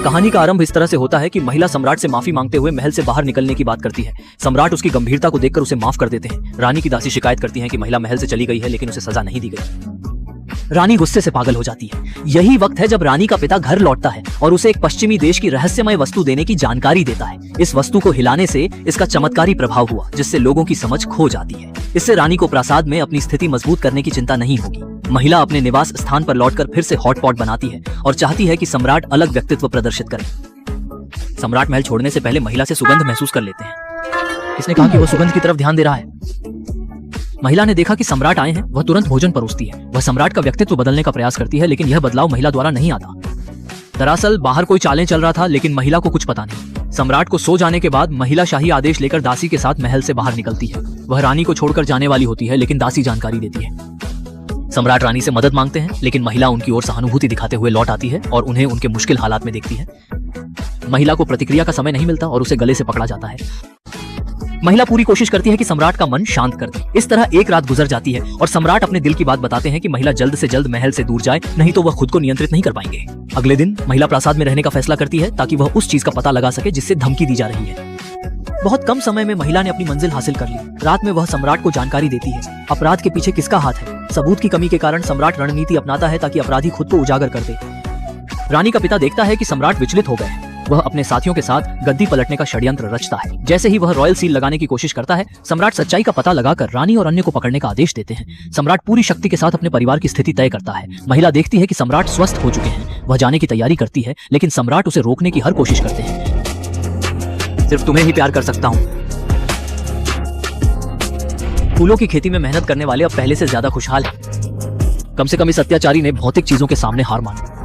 कहानी का आरंभ इस तरह से होता है कि महिला सम्राट से माफी मांगते हुए महल से बाहर निकलने की बात करती है। सम्राट उसकी गंभीरता को देखकर उसे माफ कर देते हैं। रानी की दासी शिकायत करती है कि महिला महल से चली गई है लेकिन उसे सजा नहीं दी गई। रानी गुस्से से पागल हो जाती है। यही वक्त है जब रानी का पिता घर लौटता है और उसे एक पश्चिमी देश की रहस्यमय वस्तु देने की जानकारी देता है। इस वस्तु को हिलाने से इसका चमत्कारी प्रभाव हुआ जिससे लोगों की समझ खो जाती है। इससे रानी को प्रासाद में अपनी स्थिति मजबूत करने की चिंता नहीं होगी। महिला अपने निवास स्थान पर लौटकर फिर से हॉटपॉट बनाती है और चाहती है कि सम्राट अलग व्यक्तित्व प्रदर्शित करे। सम्राट महल छोड़ने से पहले महिला से सुगंध महसूस कर लेते हैं। इसने कहा कि वह सुगंध की तरफ ध्यान दे रहा है। महिला ने देखा कि सम्राट आए हैं। वह तुरंत भोजन परोसती है। वह सम्राट का व्यक्तित्व बदलने का प्रयास करती है लेकिन यह बदलाव महिला द्वारा नहीं आता। दरअसल बाहर कोई चालें चल रहा था लेकिन महिला को कुछ पता नहीं। सम्राट को सो जाने के बाद महिला शाही आदेश लेकर दासी के साथ महल से बाहर निकलती है। वह रानी को छोड़कर जाने वाली होती है लेकिन दासी जानकारी देती है। सम्राट रानी से मदद मांगते हैं लेकिन महिला उनकी ओर सहानुभूति दिखाते हुए लौट आती है और उन्हें उनके मुश्किल हालात में देखती है। महिला को प्रतिक्रिया का समय नहीं मिलता और उसे गले से पकड़ा जाता है। महिला पूरी कोशिश करती है कि सम्राट का मन शांत कर दे। इस तरह एक रात गुजर जाती है और सम्राट अपने दिल की बात बताते हैं कि महिला जल्द से जल्द महल से दूर जाए, नहीं तो वह खुद को नियंत्रित नहीं कर पाएंगे। अगले दिन महिला प्रासाद में रहने का फैसला करती है ताकि वह उस चीज का पता लगा सके जिससे धमकी दी जा रही है। बहुत कम समय में महिला ने अपनी मंजिल हासिल कर ली। रात में वह सम्राट को जानकारी देती है। अपराध के पीछे किसका हाथ है? सबूत की कमी के कारण सम्राट रणनीति अपनाता है ताकि अपराधी खुद को उजागर कर दे। रानी का पिता देखता है कि सम्राट विचलित हो गए। वह अपने साथियों के साथ गद्दी पलटने का षड्यंत्र रचता है। जैसे ही वह रॉयल सील लगाने की कोशिश करता है, सम्राट सच्चाई का पता लगाकर रानी और अन्य को पकड़ने का आदेश देते हैं। सम्राट पूरी शक्ति के साथ अपने परिवार की स्थिति तय करता है। महिला देखती है कि सम्राट स्वस्थ हो चुके हैं। वह जाने की तैयारी करती है लेकिन सम्राट उसे रोकने की हर कोशिश करते हैं। सिर्फ तुम्हें ही प्यार कर सकता हूँ। फूलों की खेती में मेहनत करने वाले अब पहले से ज्यादा खुशहाल हैं। कम से कम इस अत्याचारी ने भौतिक चीजों के सामने हार मानी।